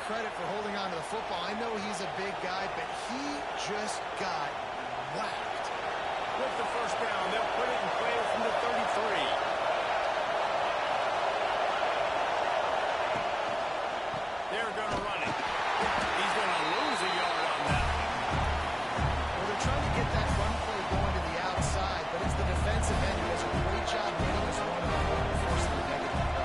credit for holding on to the football. I know he's a big guy, but he just got whacked. With the first down, they'll put it in play from the 33. They're going to run it. He's going to lose a yard on that. Well, they're trying to get that run play going to the outside, but it's the defensive end who does a great job getting us one-on-one and forcing the negative play.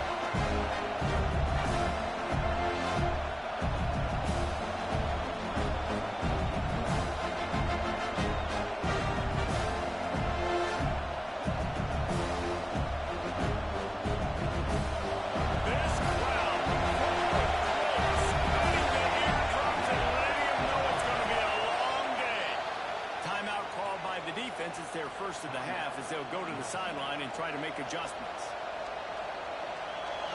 It's their first of the half as they'll go to the sideline and try to make adjustments.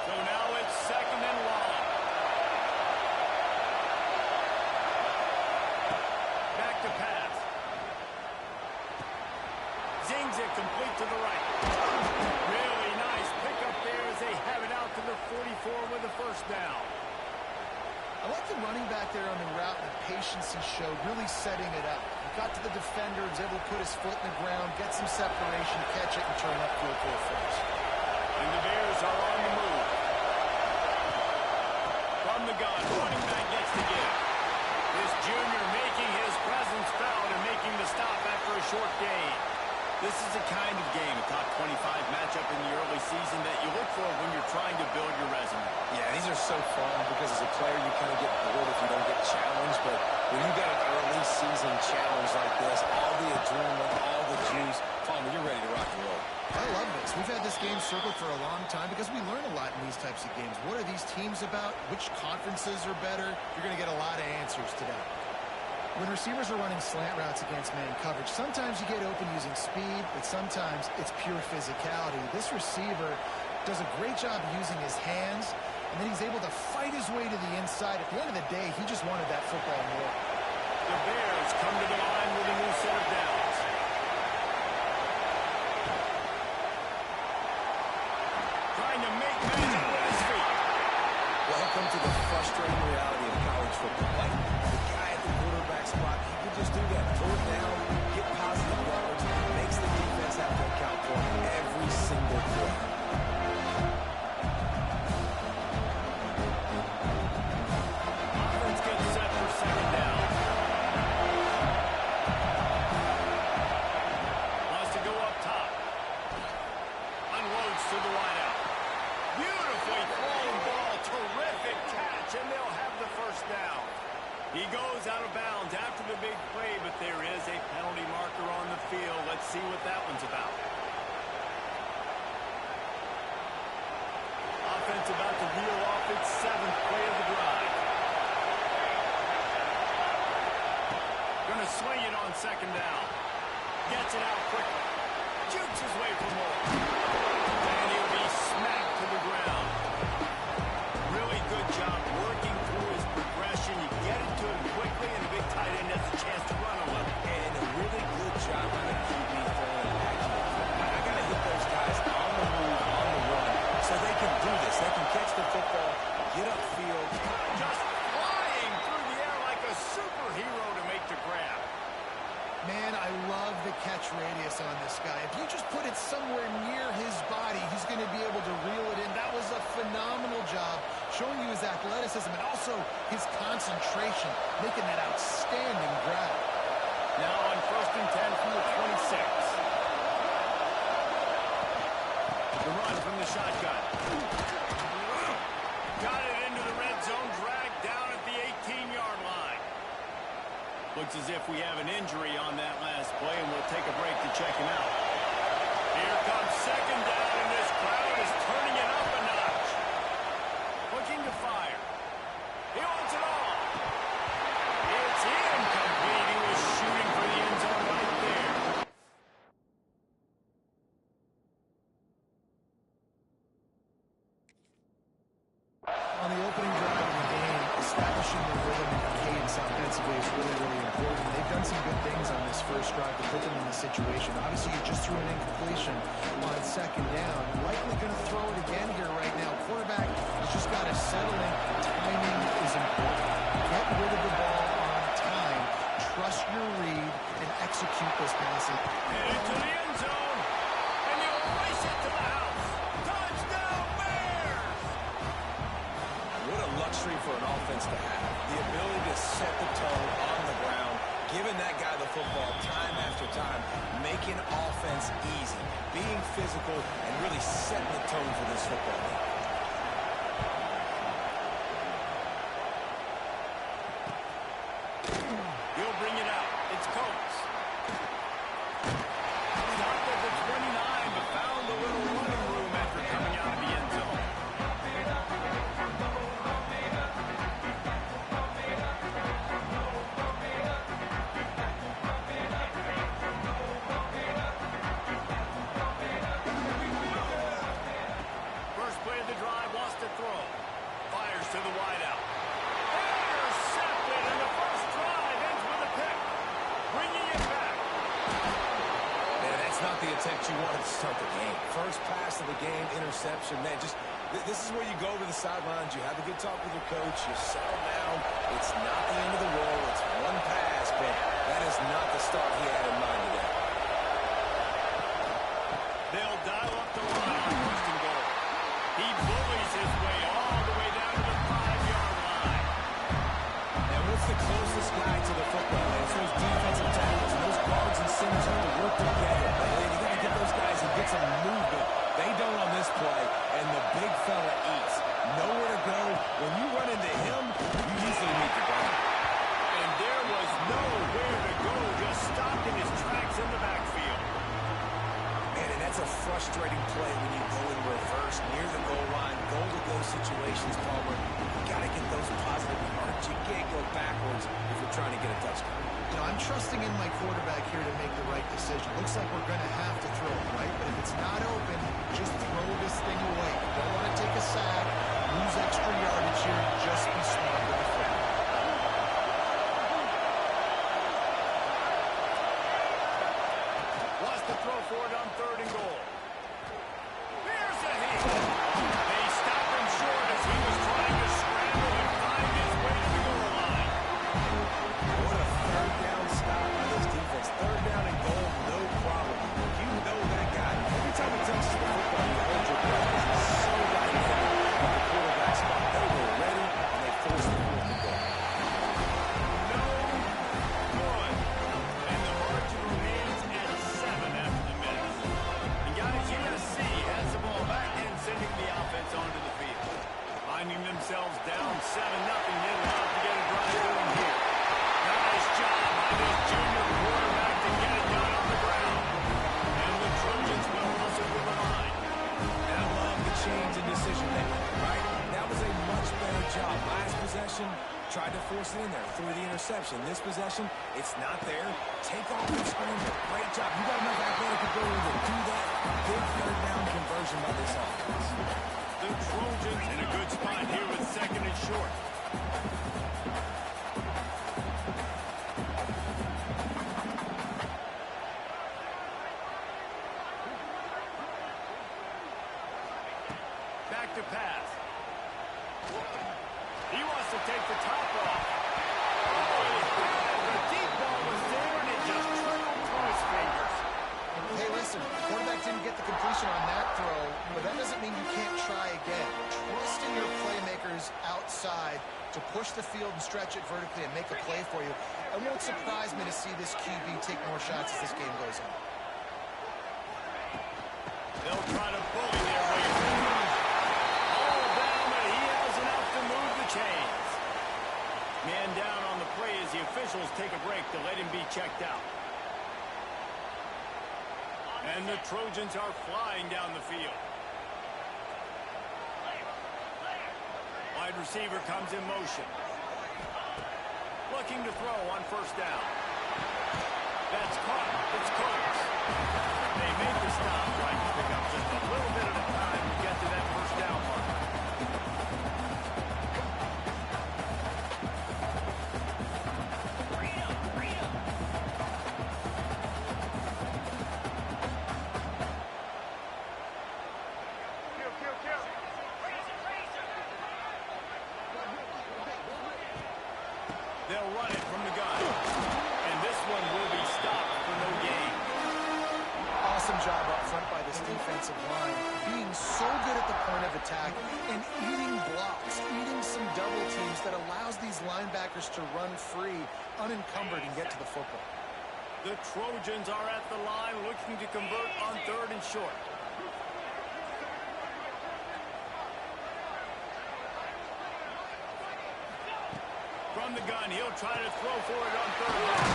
So now it's second and long. Back to pass. Zings it complete to the right. Really nice pickup there as they have it out to the 44 with a first down. I like the running back there on the route and the patience he showed, really setting it up. He got to the defender, was able to put his foot in the ground, get some separation, catch it, and turn upfield for a first. And the Bears are on the move. From the gun, running back gets the give. This junior making his presence felt and making the stop after a short gain. This is the kind of game, a top 25 matchup in the early season that you look for when you're trying to build your resume. Yeah, these are so fun because as a player you kind of get bored if you don't get challenged, but when you got an early season challenge like this, all the adrenaline, all the juice, Palmer, you're ready to rock and roll. I love this. We've had this game circled for a long time because we learn a lot in these types of games. What are these teams about? Which conferences are better? You're going to get a lot of answers today. When receivers are running slant routes against man coverage, sometimes you get open using speed, but sometimes it's pure physicality. This receiver does a great job using his hands, and then he's able to fight his way to the inside. At the end of the day, he just wanted that football more. The Bears come to the line with a new set of downs. Trying to make men out with his feet. Welcome to the frustrating reality of college football. Like, the guy at the quarterback spot, he can just do that. Pull it down, get positive yards, makes the defense have to account for every single play. Offense gets set for second down. Wants to go up top. Unloads to the wideout. Beautifully thrown ball. Terrific catch, and they'll have the first down. He goes out of bounds after the big play, but there is a penalty marker on the field. Let's see what that one's about. Offense about to reel off its 7th play of the drive. Gonna swing it on second down. Gets it out quickly. Jukes his way for more. And he'll be smacked to the ground. Really good job working through his progression. You get it to him quickly, and a big tight end has a chance to run a little. And a really good job on the QB throwing an accurate football. I got to hit those guys on the move, on the run, so they can do this. They can catch the football, get upfield. Just flying through the air like a superhero to make the grab. Man, I love the catch radius on this guy. If you just put it somewhere near his body, he's going to be able to reel it in. That was a phenomenal job, showing you his athleticism and also his concentration, making that outstanding grab. Now on 1st and 10 from the 26. The run from the shotgun. Got it into the red zone, dragged down at the 18-yard line. Looks as if we have an injury on that last play, and we'll take a break to check him out. Here comes second down, and this crowd is turning it up a notch. Looking to fire. He wants it all. It's incomplete. He was shooting for the end zone right there. On the opening drive of the game, establishing the rhythm and cadence offense offensively is really, really important. They've done some good things on this first drive to put them in this situation. Obviously, you just threw an incompletion on second down. Likely going to throw it again here right now. Quarterback has just got to settle in. Timing is important. Get rid of the ball on time. Trust your read and execute those passes. And into the end zone. And you'll race it to the house. Touchdown, Bears! What a luxury for an offense to have. The ability to set the tone on the ground, giving that guy the football time after time, making offense easy, being physical, and really setting the tone for this football game. He'll bring it out. It's Coates. Stopped at the 29, but found a little running room after coming out of the end zone. First play of the drive, wants to throw. Fires to the wideout. Intercepted, and the first drive ends with a pick. Bringing it back. Man, that's not the attempt you wanted to start the game. First pass of the game, interception. Man, this is where you go to the sidelines. You have a good talk with your coach. You settle down. It's not the end of the world. It's one pass, but that is not the start he had in mind today. They'll dial up the line on first and goal. He bullies his way all the way down to the 5-yard line. And what's the closest guy to the football? It's those defensive tackles. Those guards and centers have to work together. You got to get those guys and get some movement. They don't on this play, and the big fella eats. Nowhere to go. When you run into him, you usually meet the ground. And there was nowhere to go, just stopped in his tracks in the backfield. Man, and that's a frustrating play when you go in reverse near the goal line, goal-to-go situations, Palmer. You got to get those positive yards. You can't go backwards if you're trying to get a touchdown. You know, I'm trusting in my quarterback here to make the right decision. Looks like we're going to have to throw it, right? But if it's not open, just throw this thing away. You don't want to take a sack, lose extra yardage here. Just be smart with the football. Wants to throw for it on third and goal. Here's a hit. They stopped him short as he was trying to scramble and find his way to the goal line. What a third down stop by this defense. Third down and goal, no problem. You know that guy. Every time he touches the football, you hold your breath because he's so right there at the quarterback spot. They were ready, and they forced the fourth and goal. No good. And the margin remains at 7 after the minute. And guys, USC has the ball back and sending the offense onto the field. Finding themselves down 7-0, they'd love to get a drive going here. Nice job by this junior quarterback to get it done on the ground. And the Trojans will hustle with the line. And I love the change in decision making, right? That was a much better job. Last possession, tried to force it in there, threw the interception. This possession, it's not there. Take off and scramble. Great job. You got enough athletic ability to do that. Big third down conversion by this offense. The Trojans in a good spot here with second and short. Back to pass. He wants to take the top off. The deep ball was there and it just trickled through his fingers. Hey, listen, the quarterback didn't get the completion on that throw, but that doesn't mean you can't try again. Trust in your playmakers outside to push the field and stretch it vertically and make a play for you. It won't surprise me to see this QB take more shots as this game goes on. They'll try to bully their way through. All down, but he has enough to move the chains. Man down on the play as the officials take a break to let him be checked out. And the Trojans are flying down the field. Wide receiver comes in motion. Looking to throw on first down. That's caught. It's Coates. They make the stop, trying to pick up just a little bit at a time to get to that first down mark. awesome job up front by this defensive line, being so good at the point of attack and eating blocks, eating some double teams that allows these linebackers to run free, unencumbered, and get to the football. The Trojans are at the line looking to convert on 3rd and short. From the gun, he'll try to throw for it on 3rd down.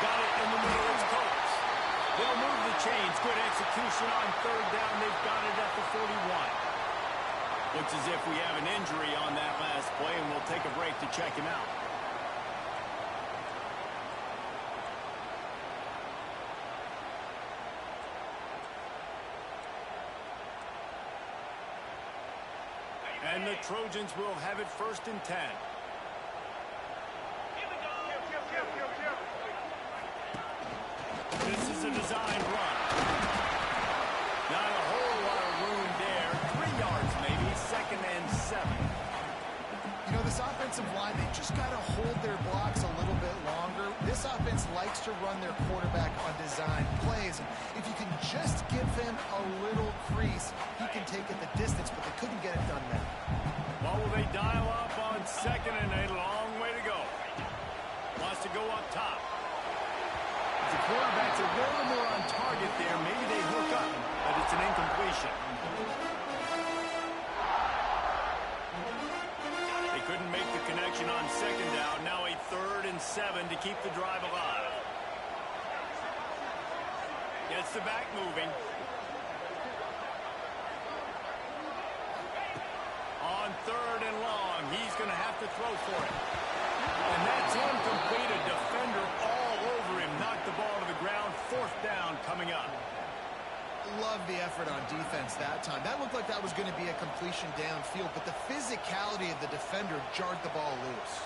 Got it in the middle, it's Colts. They'll move the chains. Good execution on 3rd down. They've got it at the 41. Looks as if we have an injury on that last play, and we'll take a break to check him out. And the Trojans will have it 1st and 10. This is a designed run. Not a whole lot of room there. 3 yards maybe, 2nd and 7. You know, this offensive line, they just got to hold their blocks a little bit longer. This offense likes to run their quarterback on design plays. And if you can just give him a little crease, he can take it the distance, but they couldn't get it done there. Well, will they dial up on 2nd and 8? A long way to go. Wants to go up top. The quarterback's a little more on target there. Maybe they hook up, but it's an incompletion. They couldn't make the connection on 2nd down. Now a 3rd and 7 to keep the drive alive. Gets the back moving. On 3rd and long, he's going to have to throw for it. And that's incomplete. A defender all over him. Knocked the ball to the ground. 4th down coming up. Love the effort on defense that time. That looked like that was going to be a completion downfield, but the physicality of the defender jarred the ball loose.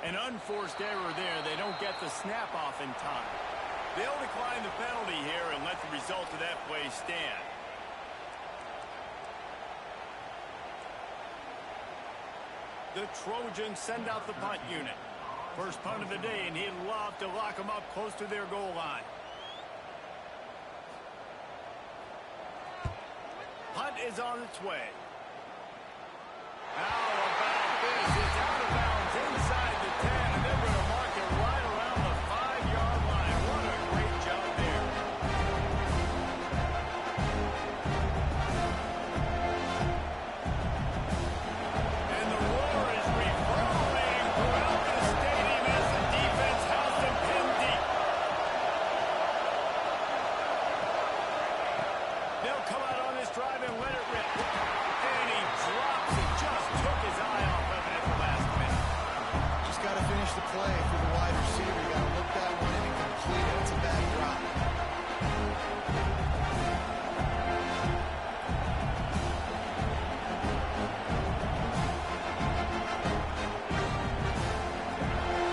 An unforced error there. They don't get the snap off in time. They'll decline the penalty here and let the result of that play stand. The Trojans send out the punt unit. First punt of the day, and he'd love to lock them up close to their goal line. Punt is on its way. How about this? It's out of bounds inside the 10, and they're going to mark it right around the 5-yard line. What a great job there. And the roar is reverberating throughout the stadium as the defense has them pinned deep. They'll come out on this drive and let it rip. And he drops it. Just took his eye off of it at the last minute. Just got to finish the play for the wide receiver. You got to look that one in and complete it. It's a bad drop.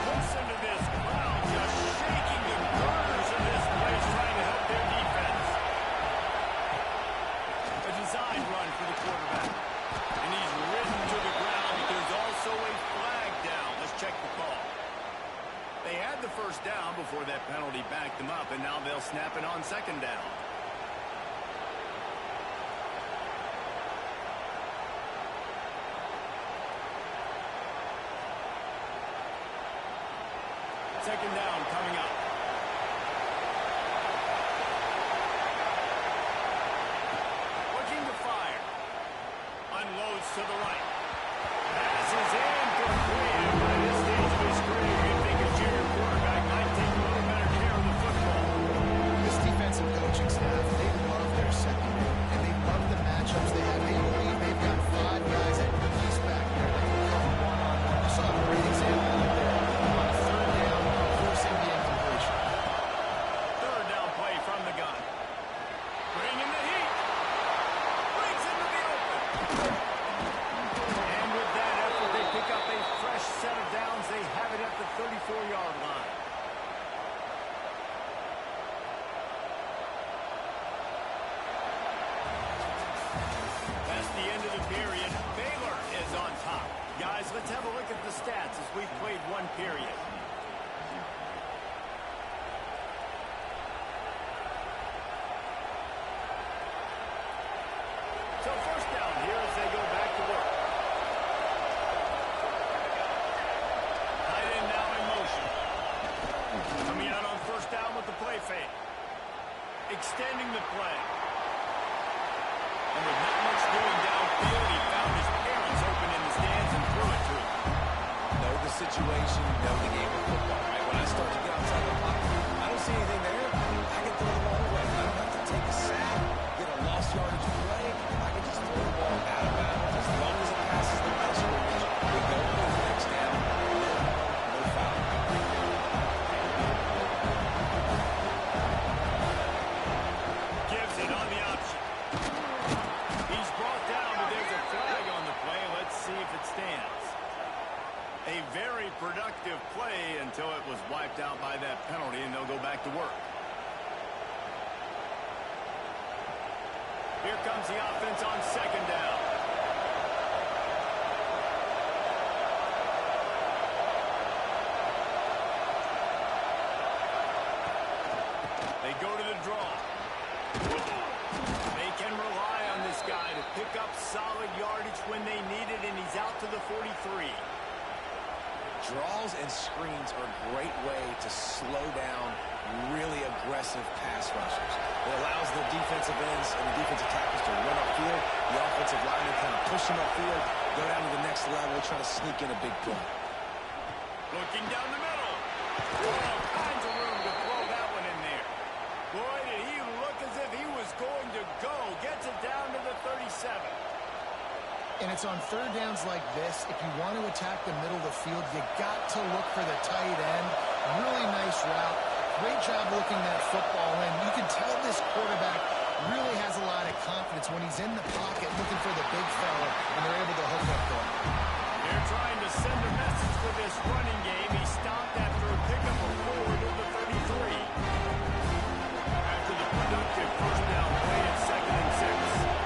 Listen to this crowd just shaking the corners of this place trying to help their defense. A design run for the quarterback. And he's ridden to the ground. There's also a flag down. Let's check the call. They had the first down before that penalty backed them up, and now they'll snap it on 2nd down. Second down coming up. Looking to fire. Unloads to the right. Passes incomplete. By this stage of his career, you'd think a junior quarterback might take a little better care of the football. This defensive coaching staff, they love their secondary, and they love the matchups they have. They believe they've got 5 guys at release back there that can cover one-on-one. You saw a great example right there on 3rd down, forcing the incompletion. the end of the period. Baylor is on top. Guys, let's have a look at the stats as we've played one period. So first down here as they go back to work. Tight end now in motion. Coming out on first down with the play fake. Extending the play. And with not much doing downfield, he found his parents open in the stands and threw it to him. Know the situation, know the game of football, right? When I start to get outside the pocket, I don't see anything there. I can throw the ball away. I don't have to take a sack, get a lost yardage play. I can just throw the ball out of bounds. As long as it passes the line of scrimmage, we go for the next down. No foul. Gives it on the option. He's brought down, but there's a flag on the play. Let's see if it stands. A very productive play until it was wiped out by that penalty, and they'll go back to work. Here comes the offense on second down. They go to the draw. They can rely on this guy to pick up solid yardage when they need it, and he's out to the 43. Draws and screens are a great way to slow down really aggressive pass rushers. It allows the defensive ends and the defensive tackles to run upfield. The offensive linemen kind of push them upfield, go down to the next level, try to sneak in a big play. Looking down the middle. All kinds of room to throw that one in there. Boy, did he look as if he was going to go. Gets it down to the 37. And it's on third downs like this. If you want to attack the middle of the field, you got to look for the tight end. Really nice route. Great job looking that football in. You can tell this quarterback really has a lot of confidence when he's in the pocket looking for the big fella, and they're able to hook up there. They're trying to send a message with this running game. He stopped after a pickup of 4 to the 33. After the productive first down play at 2nd and 6.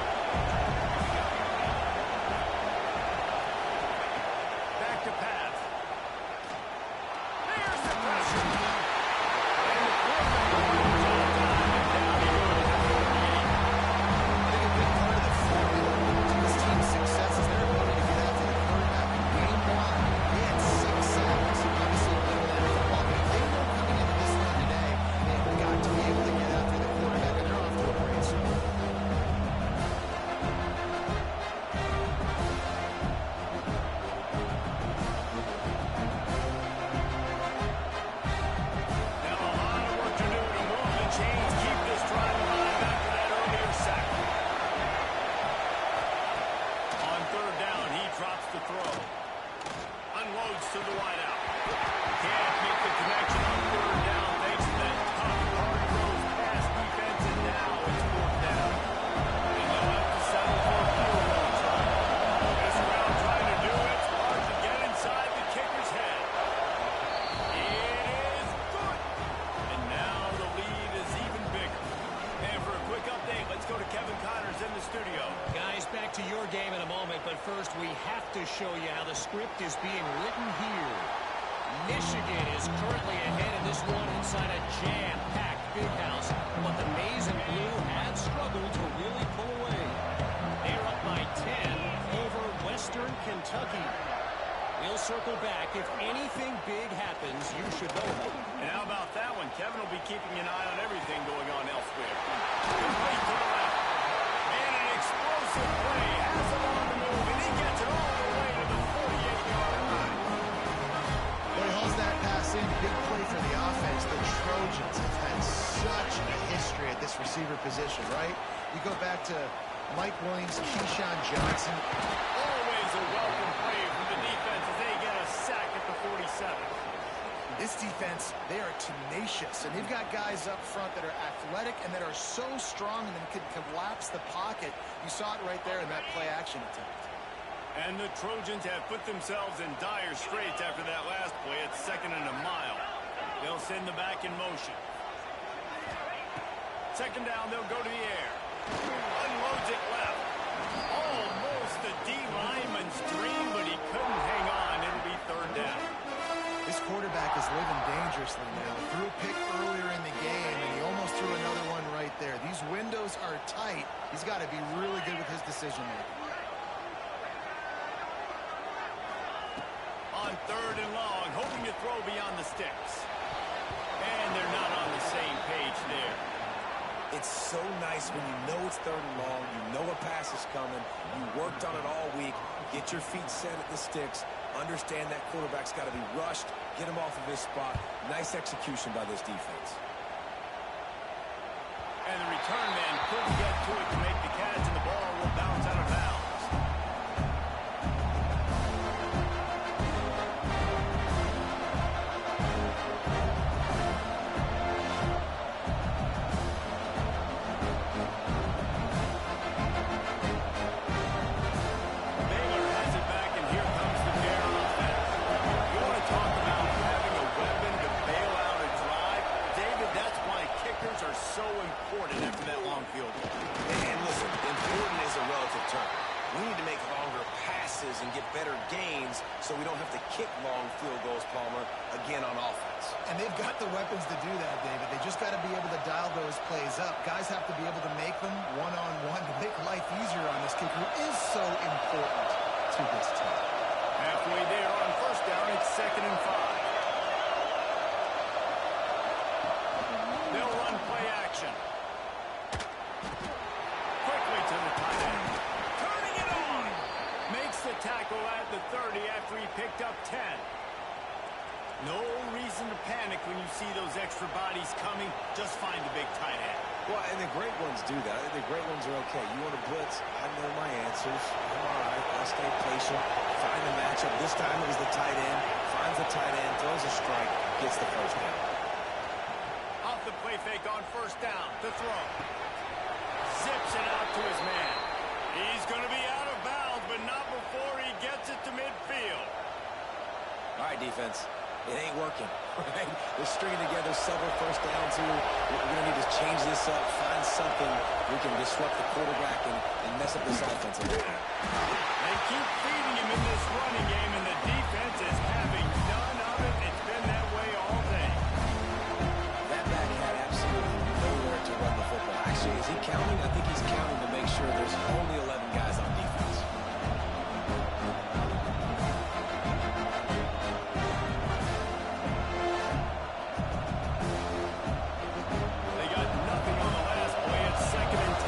Back to pass. There's the pressure. And the quarterback runs on time, and down he goes at 48. I think a big part of the formula to this team's success is their ability to get after the quarterback. In game one, they had 6 sacks. Obviously, a little bit of football, but if they know coming into this one today, they've got to be able to get after the quarterback, and they're off to a great start. Now a lot of work to do to move the chains, keep this drive alive after that earlier sack. On third down, he drops the throw. Unloads to the wideout. Can't make the connection on third down thanks to that tough, hard-nosed pass defense, and now it's fourth down. And they'll have to settle for a field goal try. This round trying to do its part to get inside the kicker's head. It is good. And now the lead is even bigger. And for a quick update, let's go to Kevin Connors in the studio. Guys, back to your game in a moment, but first we have to show you how the script is being written here. Michigan is currently ahead in this one inside a jam-packed big house, but the maize and blue have struggled to really pull away. They're up by 10 over Western Kentucky. We'll circle back. If anything big happens, you should know about it. And how about that one? Kevin will be keeping an eye on everything going on elsewhere. Complete to the left. And an explosive play. Has it on the move, and he gets it all the way to the 48-yard line. Well, he hauls that pass in. Big play for the offense. The Trojans have had such a history at this receiver position, right? You go back to Mike Williams, Keyshawn Johnson. Always a welcome play from the defense as they get a sack at the 47. This defense, they are tenacious, and they've got guys up front that are athletic and that are so strong and can collapse the pocket. You saw it right there in that play-action attempt. And the Trojans have put themselves in dire straits after that last play. It's 2nd and a mile. They'll send the back in motion. 2nd down, they'll go to the air. Unloads it left. Almost is living dangerously now. Threw a pick earlier in the game, and he almost threw another one right there. These windows are tight. He's got to be really good with his decision-making. On 3rd and long, hoping to throw beyond the sticks. And they're not on the same page there. It's so nice when you know it's 3rd and long, you know a pass is coming, you worked on it all week, get your feet set at the sticks, understand that quarterback's got to be rushed, get him off of his spot. Nice execution by this defense. And the return man couldn't get to it to make the catch, and the ball will bounce out of bounds. So important after that long field goal. And listen, important is a relative term. We need to make longer passes and get better gains so we don't have to kick long field goals, Palmer, again on offense. And they've got the weapons to do that, David. They just got to be able to dial those plays up. Guys have to be able to make them one-on-one to make life easier on this kicker, who is so important to this team. Halfway there on 1st down, it's 2nd and 5. They'll run play action. Quickly to the tight end. Turning it on. Makes the tackle at the 30 after he picked up 10. No reason to panic when you see those extra bodies coming. Just find the big tight end. Well, and the great ones do that. The great ones are okay. You want to blitz? I know my answers. I'm all right. I'll stay patient. Find the matchup. This time it was the tight end. Finds the tight end. Throws a strike. Gets the 1st down. Off the play fake on 1st down. The throw. Zips it out to his man. He's going to be out of bounds, but not before he gets it to midfield. All right, defense. It ain't working, right? We're stringing together several 1st downs here. We're going to need to change this up, find something we can disrupt the quarterback and mess up this offense a little bit. They keep feeding him in this running game, and the defense is having none of it. It's been that way all day. That back had absolutely nowhere to run the football. Actually, is he counting? I think he's counting to make sure there's only 11 guys on defense. They got nothing on the last play. It's 2nd and 10.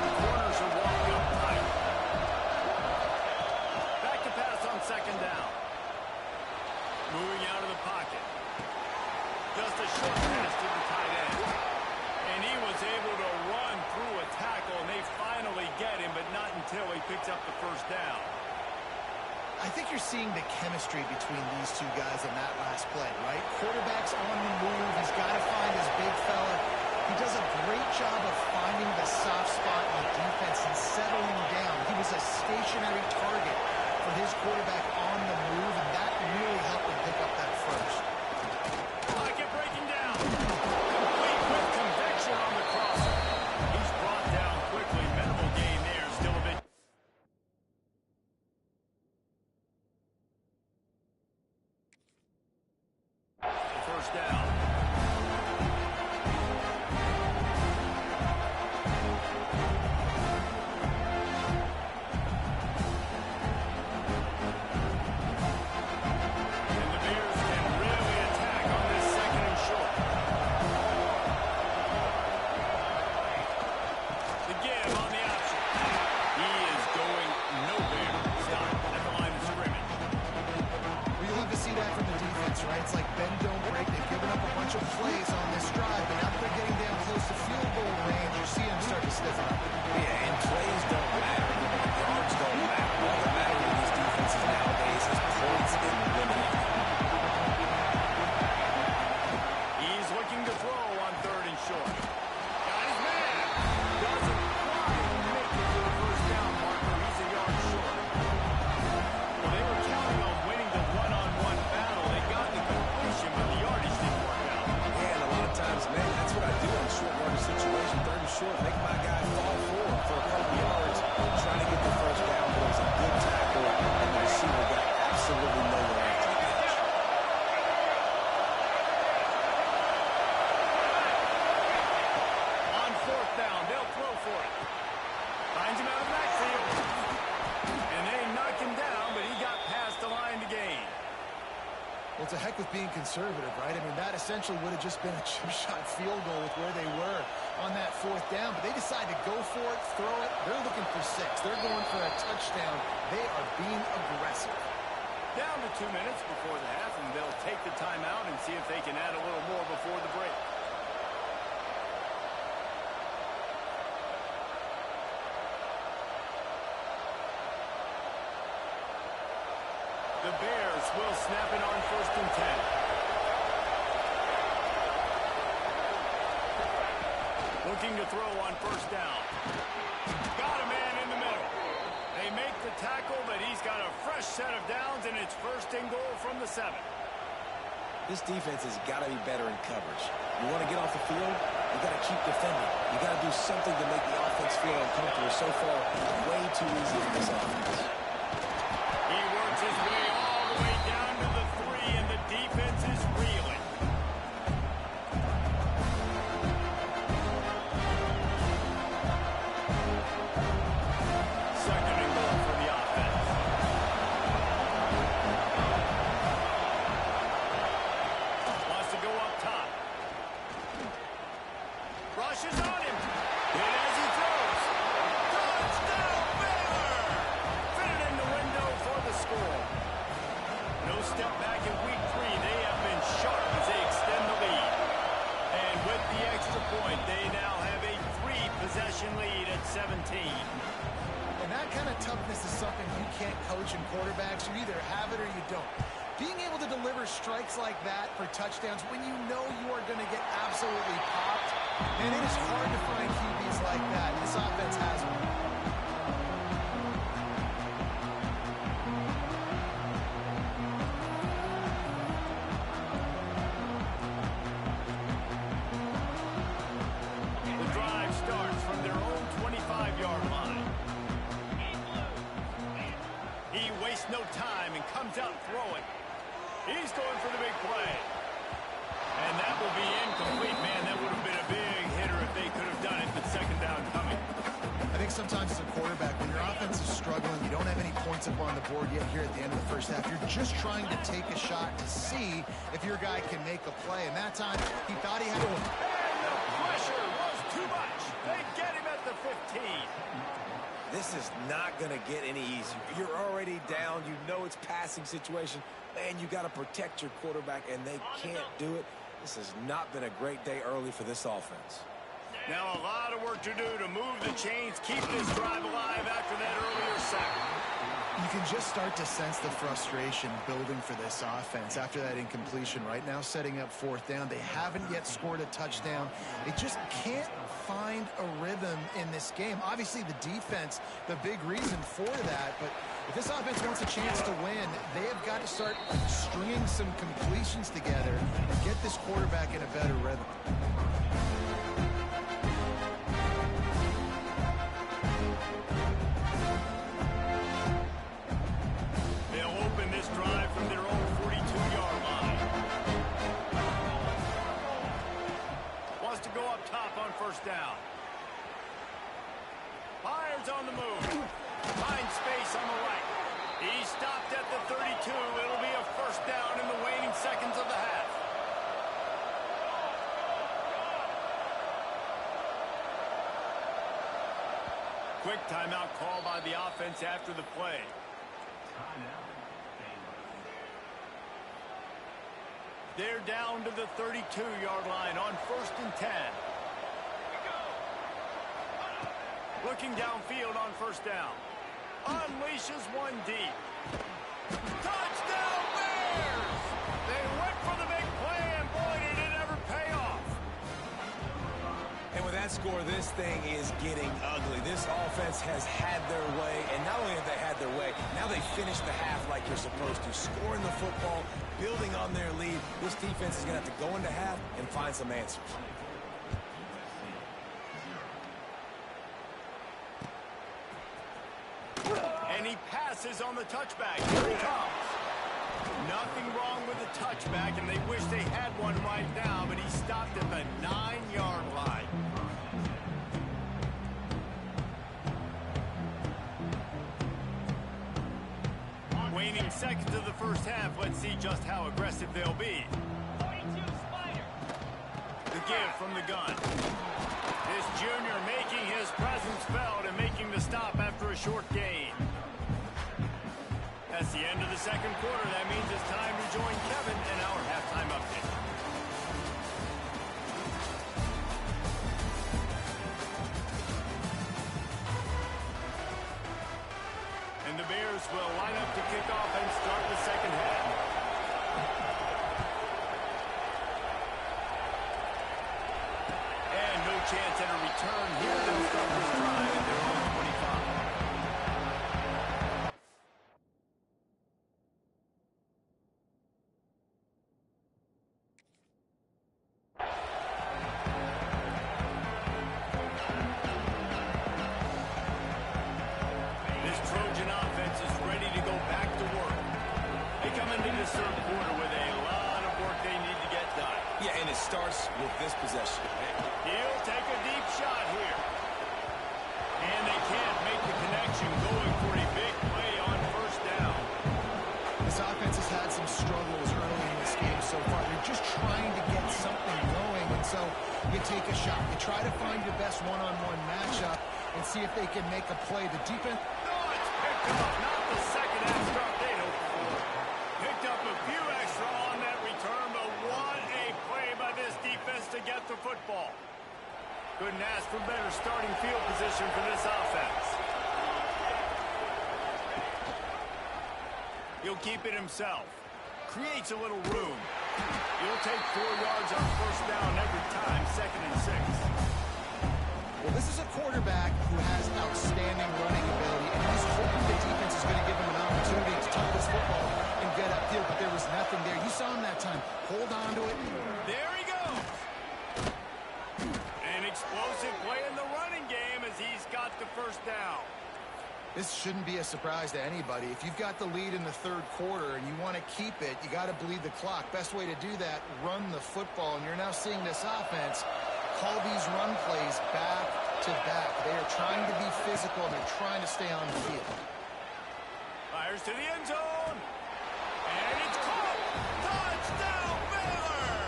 The corners are walking up tight. Back to pass on 2nd down. Moving out of the pocket. Just a short pass to the tight end. And he was able to run through a tackle, and they finally get him, but not until he picks up the 1st down. I think you're seeing the chemistry between these two guys in that last play, right? Quarterback's on the move. He's got to find his big fella. He does a great job of finding the soft spot in the defense and settling down. He was a stationary target for his quarterback on the move, and that really helped him pick up that 1st. Pocket breaking down. Complete with conviction on the crosser. He's brought down quickly. Minimal gain there. Still a bit. 1st down. with being conservative, right? I mean, that essentially would have just been a chip shot field goal with where they were on that 4th down. But they decided to go for it, throw it. They're looking for 6. They're going for a touchdown. They are being aggressive. Down to 2 minutes before the half, and they'll take the timeout and see if they can add a little more before the break. The Bears will snap it on 1st and 10. Looking to throw on 1st down. Got a man in the middle. They make the tackle, but he's got a fresh set of downs, and it's 1st and goal from the 7. This defense has got to be better in coverage. You want to get off the field, you got to keep defending. You got to do something to make the offense feel uncomfortable. So far, way too easy for this offense. He works his way all the way down to the 3, and the defense is reeling. Second and goal for the offense. Wants to go up top. Rushes on him. And as he throws. Touchdown, Baylor! Fit it in the window for the score. No step back in week 3. They have been sharp as they extend the lead. And with the extra point, they now have a 3-possession lead at 17. And that kind of toughness is something you can't coach in quarterbacks. You either have it or you don't. Being able to deliver strikes like that for touchdowns when you know you are going to get absolutely popped, and it is hard to find QBs like that. This offense has one. The drive starts from their own 25-yard line. He wastes no time and comes out throwing. He's going for the big play. And that will be incomplete. Man, that would have been a big hitter if they could have done it, but 2nd down coming. I think sometimes as a quarterback, when your offense is struggling, you don't have any points up on the board yet here at the end of the 1st half. You're just trying to take a shot to see if your guy can make a play. And that time, he thought he had one. And the pressure was too much. They get him at the 15. This is not going to get any easier. You're already down. You know it's passing situation. Man, you got to protect your quarterback, and they can't do it. This has not been a great day early for this offense. Now a lot of work to do to move the chains, keep this drive alive after that earlier sack. You can just start to sense the frustration building for this offense after that incompletion. Right now, setting up 4th down. They haven't yet scored a touchdown. They just can't find a rhythm in this game. Obviously, the defense, the big reason for that. But if this offense wants a chance to win, they have got to start stringing some completions together and get this quarterback in a better rhythm. Drive from their own 42-yard line. Wants to go up top on 1st down. Fires on the move. Finds space on the right. He stopped at the 32. It'll be a 1st down in the waning seconds of the half. Quick timeout call by the offense after the play. They're down to the 32-yard line on 1st and 10. Looking downfield on 1st down. Unleashes one deep. Touchdown Bears! They went for the big play, and boy, did it ever pay off. And with that score, this thing is getting ugly. This offense has had their way, and not only have they had their way, now they finished the half like you're supposed to, scoring the football, building on their lead. This defense is going to have to go into half and find some answers. And he passes on the touchback. Here he comes. Nothing wrong with the touchback, and they wish they had one right now, but he stopped at the 9-yard line. Waning remaining seconds of the first half. Let's see just how aggressive they'll be. The give from the gun. This junior making his presence felt and making the stop after a short gain. That's the end of the second quarter. That means it's time to join Kevin in our halftime update. And the Bears will line up to kick off and start the second half. And no chance at a return here. They'll start this drive at their own 25. This Trojan offense is ready to go back to work. They come into this third quarter with a lot of work they need to get done. Yeah, and it starts with this possession. He'll take a deep shot here. And they can't make the connection, going for a big play on first down. This offense has had some struggles early in this game so far. They're just trying to get something going, and so you take a shot. You try to find your best one-on-one matchup and see if they can make a play. The defense... Oh, it's picked up. Not the second half start they'd hoped for. Picked up a few extra on that return, but what a play by this defense to get the football. Couldn't ask for better starting field position for this offense. He'll keep it himself. Creates a little room. He'll take 4 yards on first down every time, 2nd and 6. Well, this is a quarterback who has outstanding running ability, and he's hoping the defense is going to give him an opportunity to tuck this football and get upfield, but there was nothing there. You saw him that time. Hold on to it. There he goes. An explosive play in the running game as he's got the first down. This shouldn't be a surprise to anybody. If you've got the lead in the third quarter and you want to keep it, you got to bleed the clock. Best way to do that, run the football. And you're now seeing this offense call these run plays back to back. They are trying to be physical, and they're trying to stay on the field. Fires to the end zone. And it's caught. Touchdown, Baylor!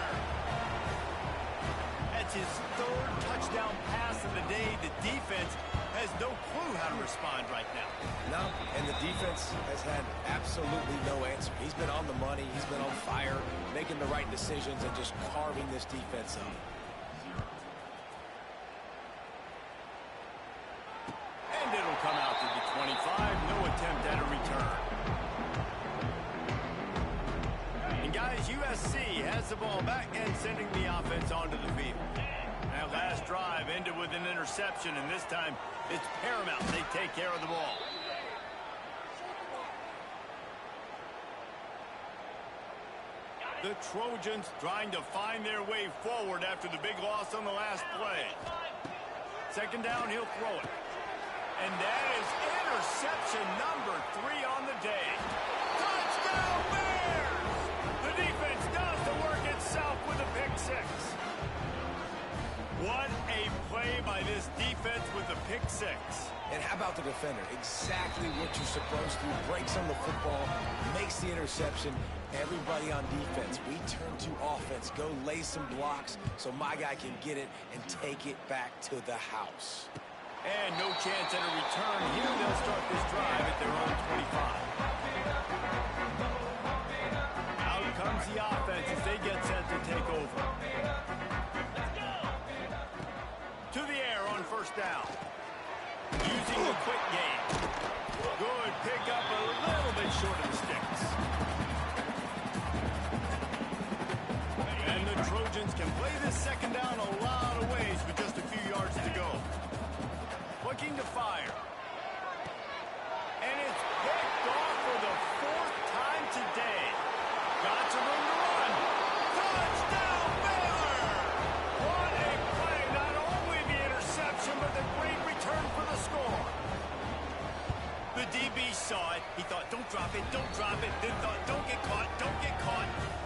That's his third touchdown pass of the day. The defense has no clue how to respond right now. No, and the defense has had absolutely no answer. He's been on the money. He's been on fire, making the right decisions and just carving this defense up. And it'll come out to the 25. No attempt at a return. And guys, USC has the ball back and sending the offense onto the field. That last drive ended with an interception, and this time it's paramount they take care of the ball. The Trojans trying to find their way forward after the big loss on the last play. Second down, he'll throw it. And that is interception number 3 on the day. Touchdown, Bears! The defense does the work itself with a pick 6. What a play by this defense with the pick 6. And how about the defender? Exactly what you're supposed to. Breaks on the football, makes the interception. Everybody on defense, we turn to offense. Go lay some blocks so my guy can get it and take it back to the house. And no chance at a return here. They'll start this drive at their own 25. Out comes the offense as they get set to take over. To the air on first down. Using the quick game. Good pick up, a little bit short of the sticks. And the Trojans can play this second down a lot of ways with just a few yards to go. Looking to fire. And it's picked off for the 4th time today. Got some room to run. Touchdown, Baylor! What a play. Not only the interception, but the great return for the score. The DB saw it. He thought, don't drop it, don't drop it. Then thought, don't get caught,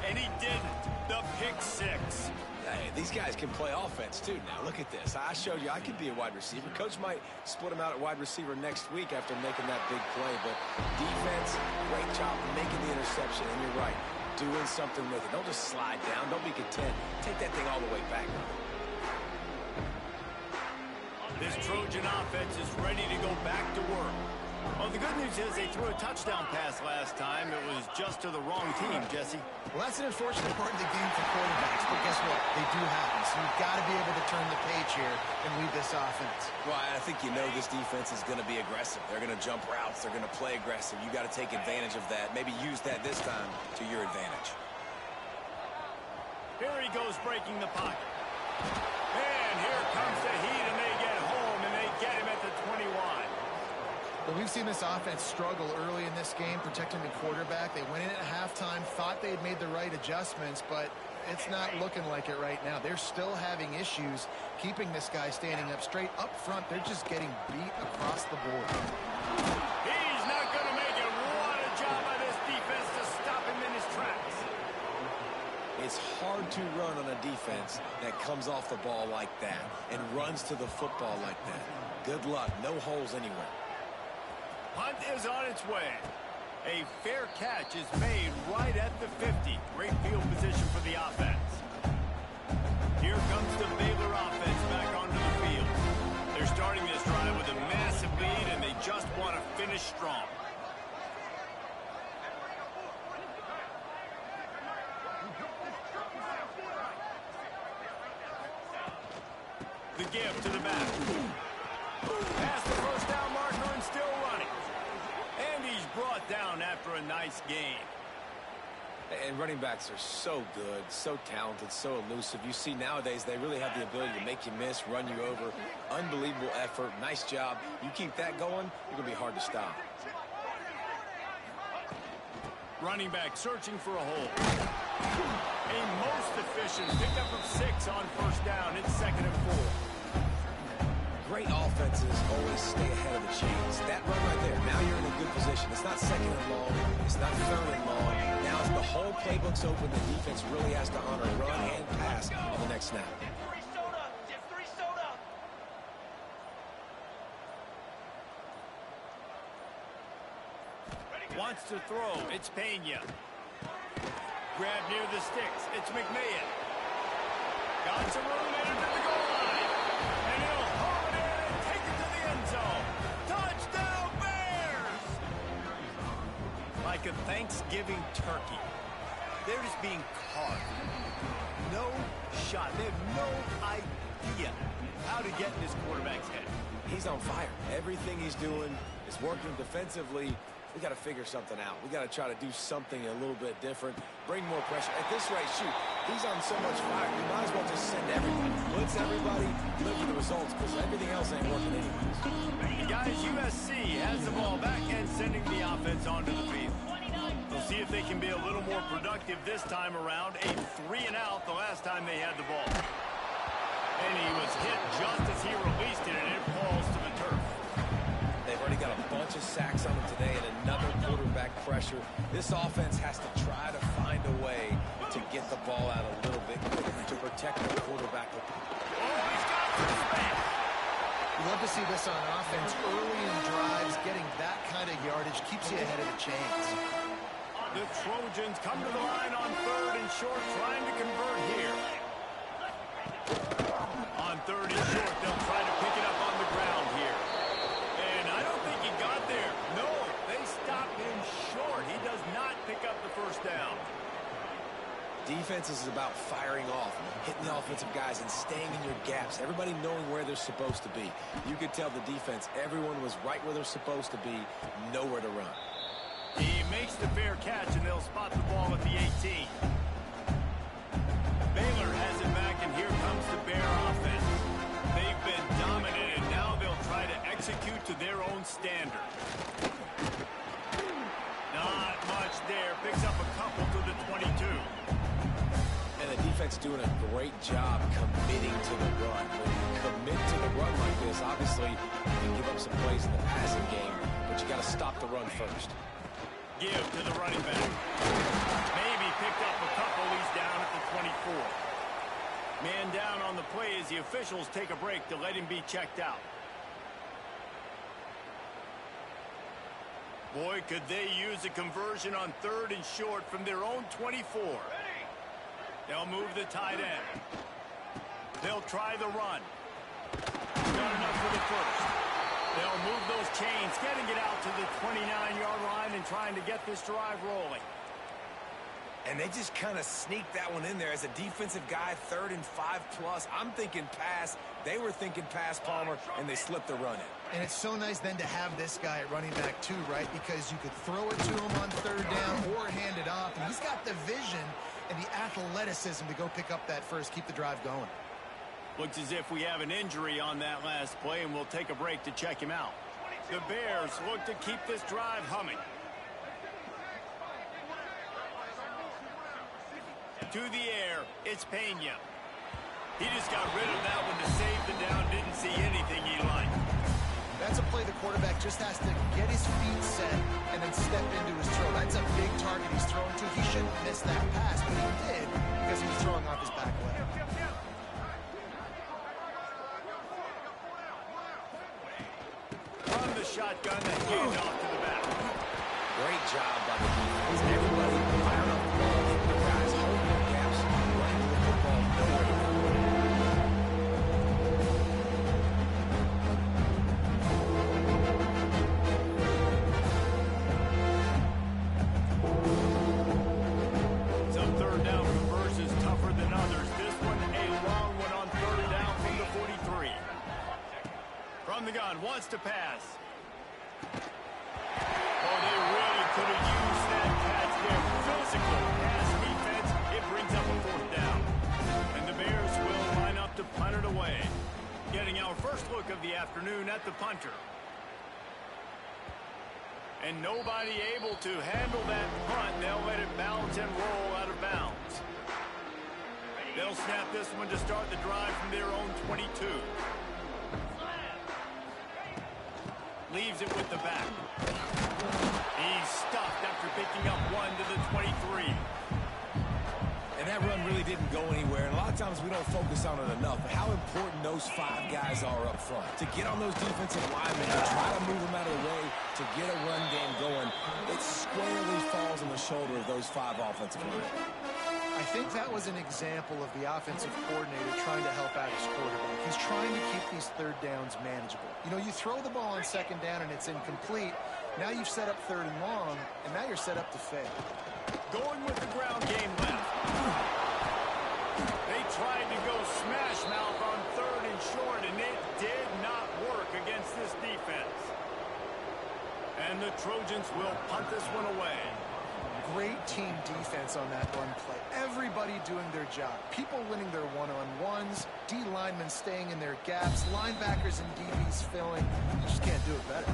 and he didn't. The pick six. Hey, these guys can play offense, too. Now, look at this. I showed you I could be a wide receiver. Coach might split him out at wide receiver next week after making that big play. But defense, great job making the interception. And you're right, doing something with it. Don't just slide down. Don't be content. Take that thing all the way back. This Trojan offense is ready to go back to work. Well, the good news is they threw a touchdown pass last time. It was just to the wrong team, Jesse. Well, that's an unfortunate part of the game for quarterbacks, but guess what? They do happen, so you've got to be able to turn the page here and lead this offense. Well, I think you know this defense is going to be aggressive. They're going to jump routes. They're going to play aggressive. You got to take advantage of that. Maybe use that this time to your advantage. Here he goes breaking the pocket. And here comes the heat, and they get home, and they get him at the 21. Well, we've seen this offense struggle early in this game, protecting the quarterback. They went in at halftime, thought they had made the right adjustments, but it's not looking like it right now. They're still having issues keeping this guy standing up straight. Up front, they're just getting beat across the board. He's not going to make it. What a job by this defense to stop him in his tracks. It's hard to run on a defense that comes off the ball like that and runs to the football like that. Good luck. No holes anywhere. Punt is on its way. A fair catch is made right at the 50. Great field position for the offense. Here comes the Baylor offense back onto the field. They're starting this drive with a massive lead, and they just want to finish strong. The give to the back. Past the first down marker and still running. And he's brought down after a nice game. And running backs are so good, so talented, so elusive. You see nowadays they really have the ability to make you miss, run you over. Unbelievable effort. Nice job. You keep that going, you're going to be hard to stop. Running back searching for a hole. A most efficient pickup of 6 on first down. It's 2nd and 4. Great offenses always stay ahead of the chains. That run right there, now you're in a good position. It's not 2nd and long. It's not 3rd and long. Now the whole playbook's open. The defense really has to honor run and pass on the next snap. Wants to throw. It's Pena. Grab near the sticks. It's McMahon. Got some room into the goal line. And he'll haul it in and take it to the end zone. Touchdown, Bears! Like a Thanksgiving turkey. They're just being caught. No shot. They have no idea how to get in this quarterback's head. He's on fire. Everything he's doing is working defensively. We got to figure something out. We got to try to do something a little bit different. Bring more pressure. At this rate, shoot, he's on so much fire. You might as well just send everybody. Blitz everybody, look for the results, because everything else ain't working anyways. Guys, USC has the ball back and sending the offense onto the field. We'll see if they can be a little more productive this time around. A 3-and-out the last time they had the ball. And he was hit just as he released it, and it falls to the turf. They've already got a bunch of sacks on them today and another quarterback pressure. This offense has to try to find a way to get the ball out a little bit quicker to protect the quarterback. Oh, he's got some space. You love to see this on offense. Early in drives, getting that kind of yardage keeps you ahead of the chains. The Trojans come to the line on 3rd and short, trying to convert here. On 3rd and short, they'll try to pick it up on the ground here. And I don't think he got there. No, they stopped him short. He does not pick up the first down. Defense is about firing off, hitting the offensive guys and staying in your gaps. Everybody knowing where they're supposed to be. You could tell the defense, everyone was right where they're supposed to be, nowhere to run. He makes the fair catch, and they'll spot the ball at the 18. Baylor has it back, and here comes the Bear offense. They've been dominated. Now they'll try to execute to their own standard. Not much there. Picks up a couple to the 22. And the defense doing a great job committing to the run. When you commit to the run like this, obviously you can give up some plays in the passing game, but you got to stop the run first. Give to the running back. Maybe picked up a couple. He's down at the 24. Man down on the play as the officials take a break to let him be checked out. Boy, could they use a conversion on 3rd and short from their own 24. They'll move the tight end. They'll try the run. Not enough for the first. They'll move those chains, getting it out to the 29-yard line and trying to get this drive rolling. And they just kind of sneaked that one in there as a defensive guy, 3rd and 5+. I'm thinking pass. They were thinking pass, Palmer, and they slipped the run in. And it's so nice then to have this guy at running back too, right? Because you could throw it to him on 3rd down or hand it off. And he's got the vision and the athleticism to go pick up that first, keep the drive going. Looks as if we have an injury on that last play, and we'll take a break to check him out. The Bears look to keep this drive humming. To the air, it's Pena. He just got rid of that one to save the down, didn't see anything he liked. That's a play the quarterback just has to get his feet set and then step into his throw. That's a big target he's throwing to. He shouldn't miss that pass, but he did because he was throwing off his back leg. From the shotgun, the handoff to the back. Great job by the defense. Everybody firing up the ball. The guys holding their gaps, running the football nowhere to go. Some 3rd down conversions tougher than others. This one a long one on 3rd down from the 43. From the gun, wants to pass. Oh, they really could have used that catch there. Physical pass defense. It brings up a 4th down. And the Bears will line up to punt it away. Getting our first look of the afternoon at the punter. And nobody able to handle that punt. They'll let it bounce and roll out of bounds. They'll snap this one to start the drive from their own 22. Leaves it with the back. He's stuffed after picking up one to the 23. And that run really didn't go anywhere. And a lot of times we don't focus on it enough. But how important those 5 guys are up front. To get on those defensive linemen, to try to move them out of the way, to get a run game going, it squarely falls on the shoulder of those 5 offensive linemen. I think that was an example of the offensive coordinator trying to help out his quarterback. He's trying to keep these 3rd downs manageable. You know, you throw the ball on 2nd down and it's incomplete. Now you've set up 3rd and long, and now you're set up to fail. Going with the ground game left. They tried to go smash mouth on 3rd and short, and it did not work against this defense. And the Trojans will punt this one away. Great team defense on that run play. Everybody doing their job. People winning their one-on-ones, D linemen staying in their gaps, linebackers and DBs filling. You just can't do it better.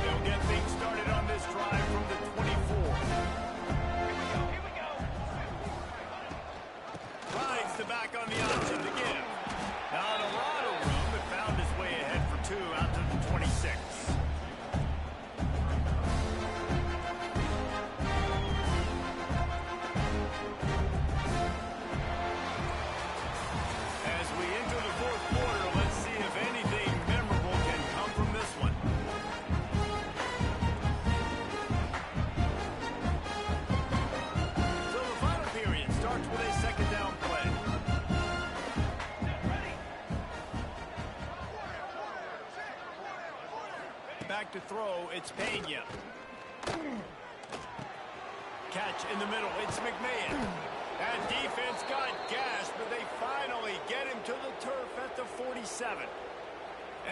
They'll get things started on this drive from the 24. Here we go. Rides the back on the option to give. Not a lot of room, but found his way ahead for 2 out to the 26. Back to throw, it's Pena. Catch in the middle, it's McMahon. That defense got gashed, but they finally get him to the turf at the 47.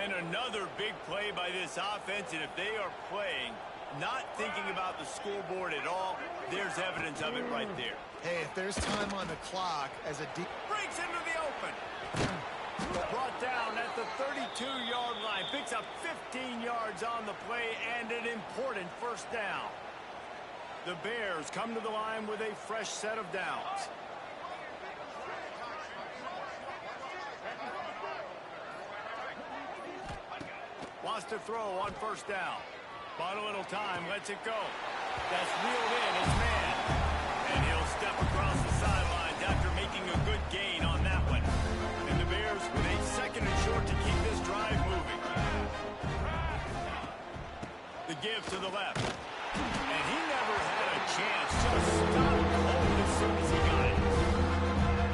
And another big play by this offense, and if they are playing, not thinking about the scoreboard at all, there's evidence of it right there. Hey, if there's time on the clock as a Breaks into the open. Brought down at the 32-yard line. Picks up 15 yards on the play and an important 1st down. The Bears come to the line with a fresh set of downs. Wants to throw on 1st down. Bought a little time, lets it go. That's reeled in, his man. And he'll step across the sidelines after making a good gain on that one. And the Bears with a 2nd and short to keep this drive moving. The give to the left. And he never had a chance. Just stopped cold as soon as he got it.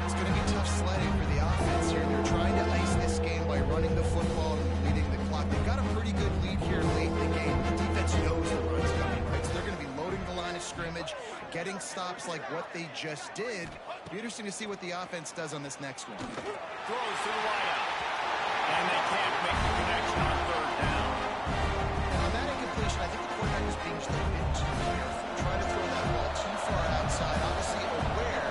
It's going to be tough sledding for the offense here. They're trying to ice this game by running the football and leading the clock. They've got a pretty good lead here late in the game. The defense knows the run's coming, right? So they're going to be loading the line of scrimmage, getting stops like what they just did. Be interesting to see what the offense does on this next one. Throws to the wideout. And they can't make the connection on 3rd down. And on that incompletion, I think the quarterback was being just a bit too careful. Trying to throw that ball too far outside. Obviously aware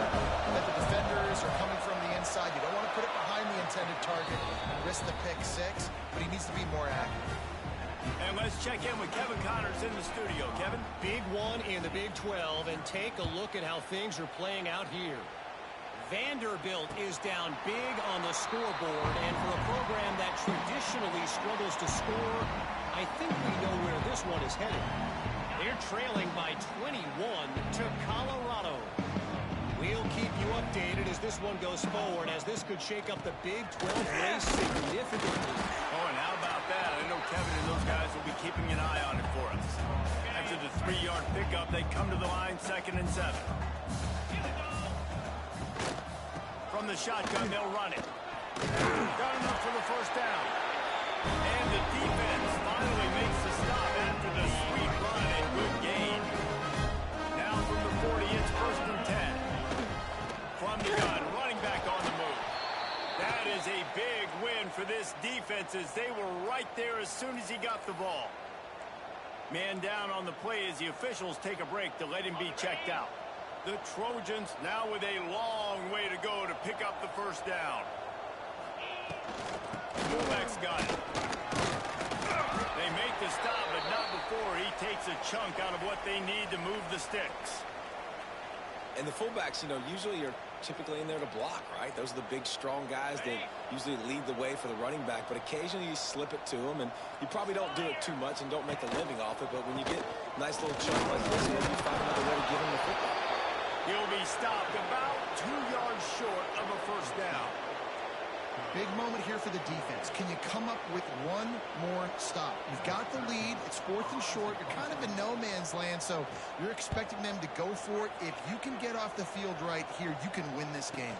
that the defenders are coming from the inside. You don't want to put it behind the intended target and risk the pick 6, but he needs to be more accurate. And let's check in with Kevin Connors in the studio. Kevin? Big one in the Big 12, and take a look at how things are playing out here. Vanderbilt is down big on the scoreboard, and for a program that traditionally struggles to score, I think we know where this one is headed. They're trailing by 21 to Colorado. We'll keep you updated as this one goes forward, as this could shake up the Big 12 race significantly. Oh, and how about that? I know Kevin and those guys will be keeping an eye on it for us. After the 3-yard pickup, they come to the line 2nd and 7. From the shotgun, they'll run it. Got enough for the 1st down. And the defense finally makes the stop after the sweet run and good gain. Now from the 40, it's 1st and 10. From the gun, running back on the move. That is a big win for this defense as they were right there as soon as he got the ball. Man down on the play as the officials take a break to let him be checked out. The Trojans now with a long way to go to pick up the 1st down. Fullback's got it. They make the stop, but not before he takes a chunk out of what they need to move the sticks. And the fullbacks, usually are typically in there to block, right? Those are the big, strong guys that usually lead the way for the running back. But occasionally you slip it to them, and you probably don't do it too much and don't make a living off it. But when you get a nice little chunk like this, maybe you find another way to give him the football. He'll be stopped about 2 yards short of a 1st down. Big moment here for the defense. Can you come up with one more stop? You've got the lead. It's 4th and short. You're kind of in no man's land, so you're expecting them to go for it. If you can get off the field right here, you can win this game.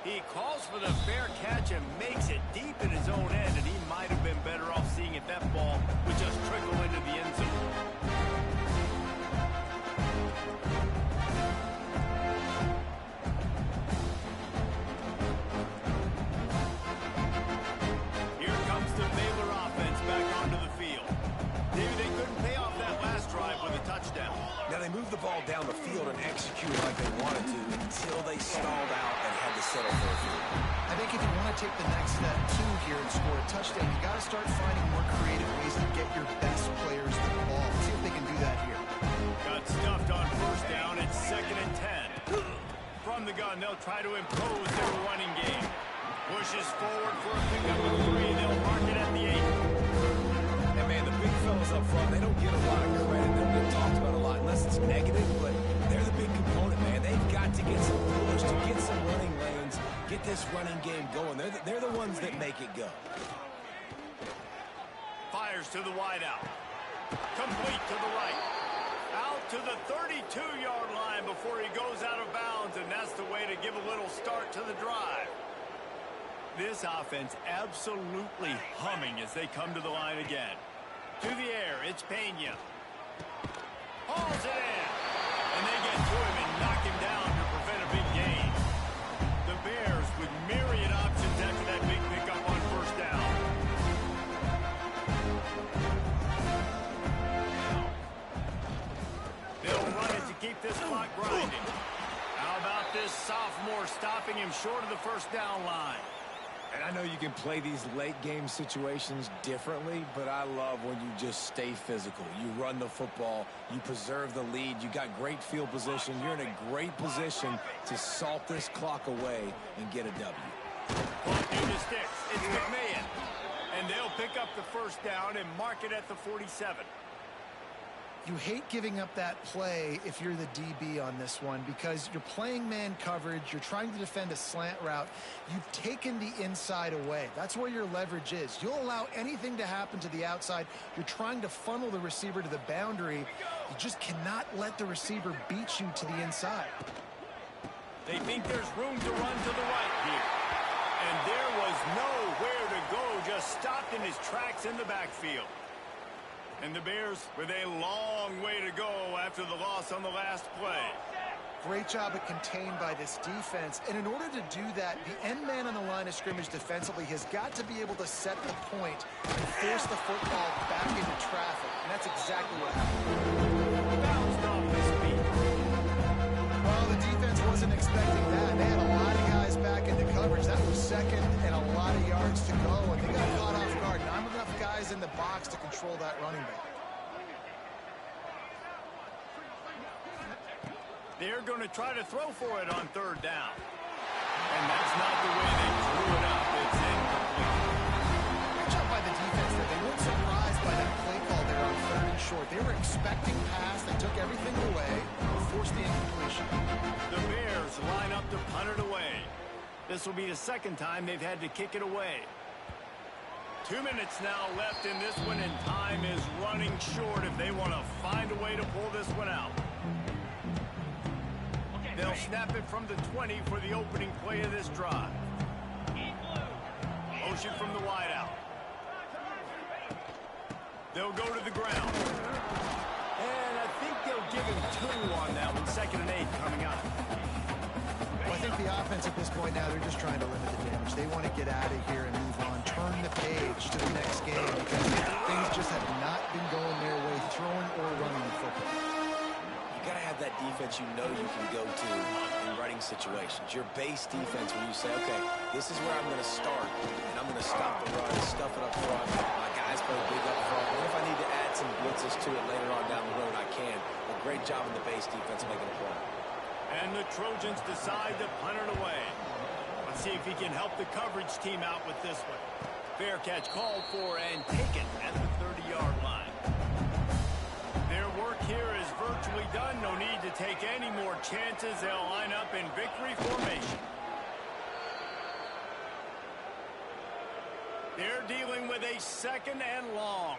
He calls for the fair catch and makes it deep in his own end, and he might have been better off seeing if that ball would just trickle into the end zone. Here comes the Baylor offense back onto the field. Maybe they couldn't pay off that last drive with a touchdown. Now they moved the ball down the field and executed like they wanted to until they stalled out and had to settle for a field. I think if you want to take the next step too here and score a touchdown, you got to start finding more creative ways to get your best players the ball. See if they can do that here. Got stuffed on 1st down. It's 2nd and 10. From the gun, they'll try to impose their running game. Pushes forward for a pickup of 3. They'll mark it at the 8. And man, the big fellas up front, they don't get a lot of credit. They don't get talked about a lot unless it's negative, but they're the big component, man. They've got to get some push, to get some running lanes, get this running game going. They're the ones that make it go. Fires to the wideout. Complete to the right. Out to the 32-yard line before he goes out of bounds, and that's the way to give a little start to the drive. This offense absolutely humming as they come to the line again. To the air, it's Pena. Hauls it in. And they get to him and knock him down to prevent a big gain. The Bears with myriad options after that big pickup on 1st down. They'll run it to keep this clock grinding. How about this sophomore stopping him short of the 1st down line? And I know you can play these late-game situations differently, but I love when you just stay physical. You run the football, you preserve the lead, you got great field position, you're in a great position to salt this clock away and get a W. Clock to the sticks. It's McMahon. And they'll pick up the 1st down and mark it at the 47. You hate giving up that play if you're the DB on this one because you're playing man coverage. You're trying to defend a slant route. You've taken the inside away. That's where your leverage is. You'll allow anything to happen to the outside. You're trying to funnel the receiver to the boundary. You just cannot let the receiver beat you to the inside. They think there's room to run to the right here. And there was nowhere to go, just stopped in his tracks in the backfield. And the Bears with a long way to go after the loss on the last play. Great job at contained by this defense. And in order to do that, the end man on the line of scrimmage defensively has got to be able to set the point and force the football back into traffic. And that's exactly what happened. Bounced off his feet. Well, the defense wasn't expecting that. They had a lot of guys back into coverage. That was second and a lot of yards to go. And they got caught off guard. Not enough guys in the box to control that running back. They're going to try to throw for it on third down. And that's not the way they drew it up. It's incomplete. Great job by the defense there. They weren't surprised by that play call there on third and short. They were expecting pass. They took everything away and forced the incompletion. The Bears line up to punt it away. This will be the second time they've had to kick it away. 2 minutes now left in this one, and time is running short if they want to find a way to pull this one out. They'll snap it from the 20 for the opening play of this drive. Motion from the wideout. They'll go to the ground. And I think they'll give him 2 on that one. 2nd and 8 coming up. Well, I think the offense at this point now, they're just trying to limit the damage. They want to get out of here and move on. Turn the page to the next game because things just have not been going their way, throwing or running the football. You got to have that defense you know you can go to in running situations. Your base defense when you say, okay, this is where I'm going to start, and I'm going to stop the run, stuff it up front. My guys play big up front. And if I need to add some blitzes to it later on down the road, I can. But great job in the base defense making a play. And the Trojans decide to punt it away. Let's see if he can help the coverage team out with this one. Fair catch called for and taken at the 30-yard line. Their work here is virtually done. No need to take any more chances. They'll line up in victory formation. They're dealing with a 2nd and long.